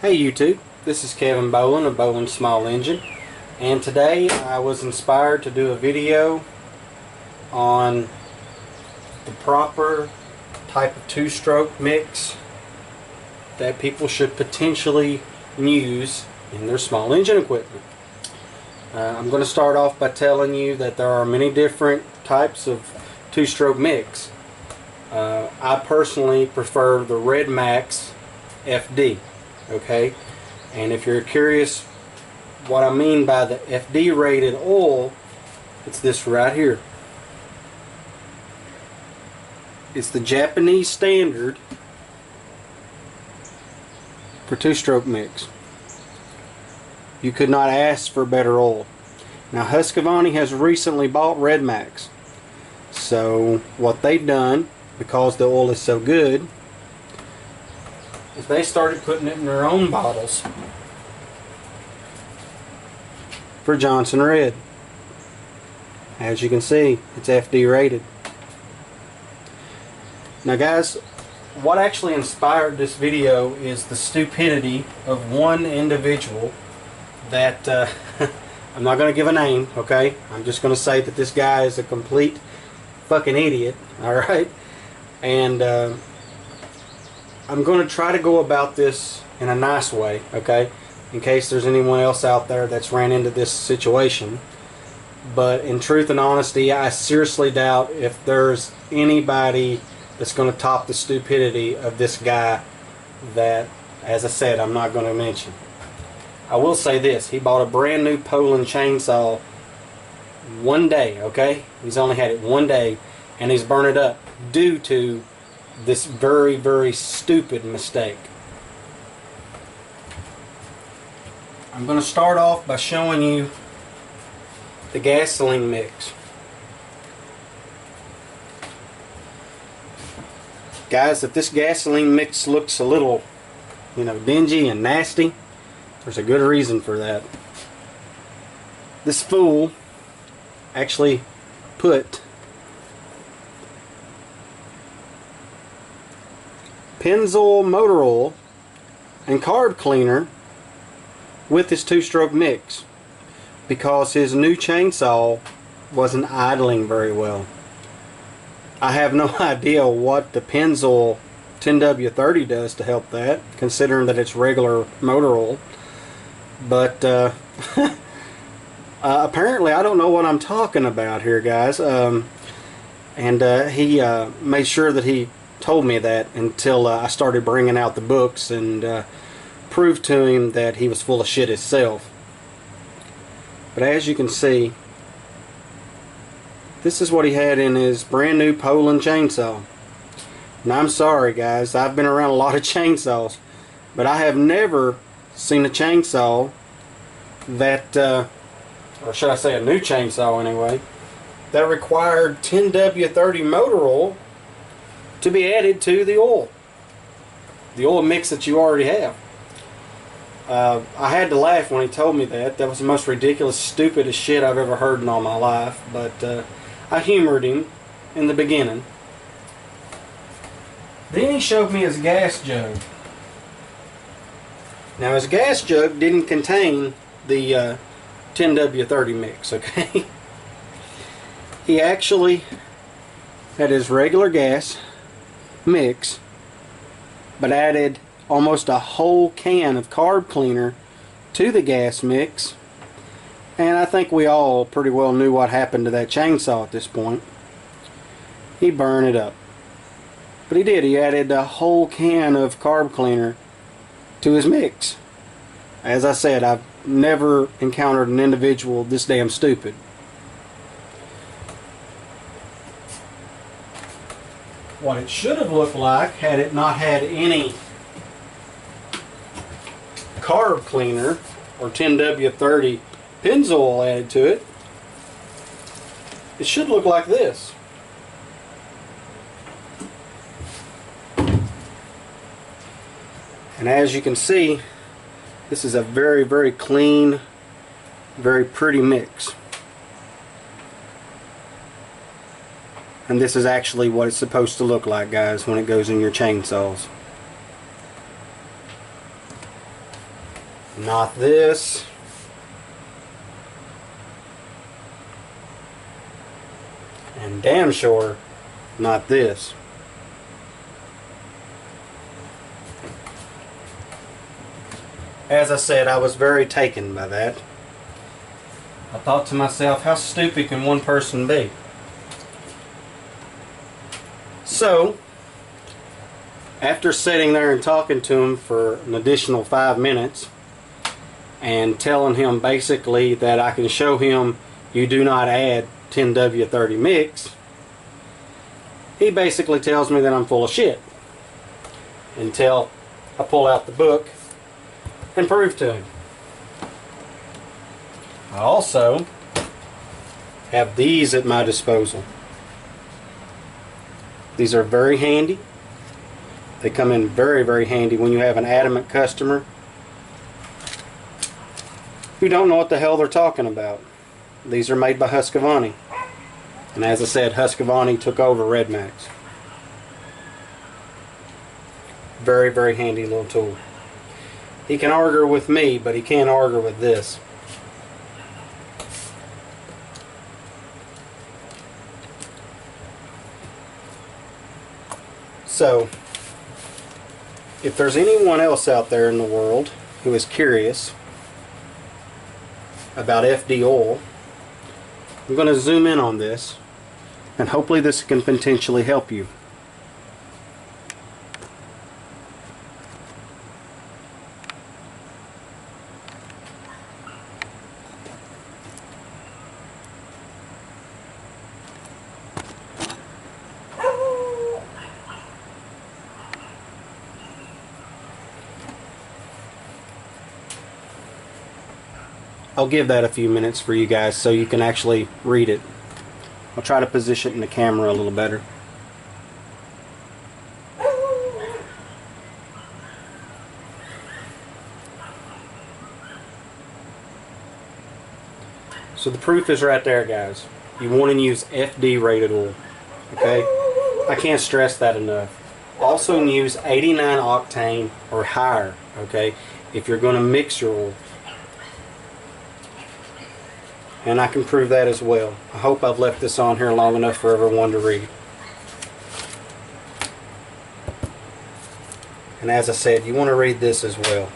Hey YouTube, this is Kevin Boland of Boland Small Engine, and today I was inspired to do a video on the proper type of two-stroke mix that people should potentially use in their small engine equipment. I'm going to start off by telling you that there are many different types of two-stroke mix. I personally prefer the Red Max FD. Okay, and if you're curious what I mean by the FD rated oil, it's this right here. It's the Japanese standard for two-stroke mix. You could not ask for better oil. Now Husqvarna has recently bought Red Max, so what they've done, because the oil is so good, is they started putting it in their own bottles for Johnson Red. As you can see, it's FD rated. Now guys, what actually inspired this video is the stupidity of one individual that I'm not going to give a name, okay? I'm just going to say that this guy is a complete fucking idiot, alright? And I'm going to try to go about this in a nice way, okay, in case there's anyone else out there that's ran into this situation. But in truth and honesty, I seriously doubt if there's anybody that's going to top the stupidity of this guy that, as I said, I'm not going to mention. I will say this: he bought a brand new Poland chainsaw one day, okay? He's only had it one day, and he's burned it up due to this very, very stupid mistake. I'm going to start off by showing you the gasoline mix. Guys, if this gasoline mix looks a little, dingy and nasty, there's a good reason for that. This fool actually put Pennzoil motor oil and carb cleaner with his two-stroke mix because his new chainsaw wasn't idling very well. I have no idea what the Pennzoil 10W30 does to help that, considering that it's regular motor oil. But apparently I don't know what I'm talking about here, guys. He made sure that he told me that until I started bringing out the books and proved to him that he was full of shit himself. But as you can see, this is what he had in his brand new Poland chainsaw. And I'm sorry guys, I've been around a lot of chainsaws, but I have never seen a chainsaw that, or should I say a new chainsaw anyway, that required 10W30 motor oil to be added to the oil mix that you already have. I had to laugh when he told me that. That was the most ridiculous, stupidest shit I've ever heard in all my life, but I humored him in the beginning. Then he showed me his gas jug. Now his gas jug didn't contain the 10W30 mix, okay? He actually had his regular gas mix, but added almost a whole can of carb cleaner to the gas mix, and I think we all pretty well knew what happened to that chainsaw at this point. He burned it up. But he did. He added a whole can of carb cleaner to his mix. As I said, I've never encountered an individual this damn stupid. What it should have looked like, had it not had any carb cleaner or 10W30 Pennzoil added to it, it should look like this. And as you can see, this is a very, very clean, very pretty mix. And this is actually what it's supposed to look like, guys, when it goes in your chainsaws. Not this. And damn sure not this. As I said, I was very taken by that. I thought to myself, how stupid can one person be? So, after sitting there and talking to him for an additional 5 minutes and telling him basically that I can show him you do not add 10W30 mix, he basically tells me that I'm full of shit until I pull out the book and prove to him. I also have these at my disposal. These are very handy. They come in very, very handy when you have an adamant customer who don't know what the hell they're talking about. These are made by Husqvarna. And as I said, Husqvarna took over Red Max. Very, very handy little tool. He can argue with me, but he can't argue with this. So, if there's anyone else out there in the world who is curious about FD oil, I'm going to zoom in on this, and hopefully this can potentially help you. I'll give that a few minutes for you guys so you can actually read it. I'll try to position it in the camera a little better. So the proof is right there, guys. You want to use FD rated oil. Okay? I can't stress that enough. Also use 89 octane or higher, okay, if you're going to mix your oil. And I can prove that as well. I hope I've left this on here long enough for everyone to read. And as I said, you want to read this as well.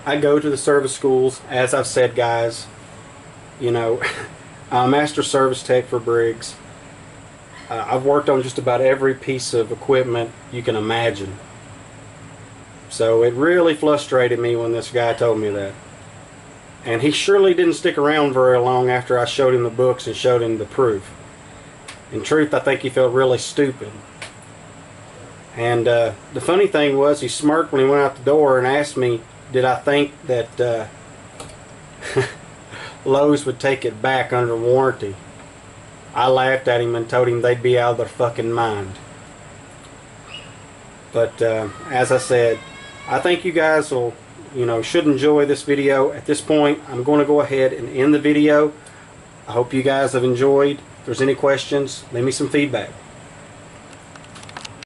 I go to the service schools, as I've said, guys. You know, I'm a master service tech for Briggs. I've worked on just about every piece of equipment you can imagine. So it really frustrated me when this guy told me that. And he surely didn't stick around very long after I showed him the books and showed him the proof. In truth, I think he felt really stupid. And the funny thing was, he smirked when he went out the door and asked me, did I think that Lowe's would take it back under warranty. I laughed at him and told him they'd be out of their fucking mind. But as I said, I think you guys will, should enjoy this video. At this point, I'm going to go ahead and end the video. I hope you guys have enjoyed. If there's any questions, leave me some feedback.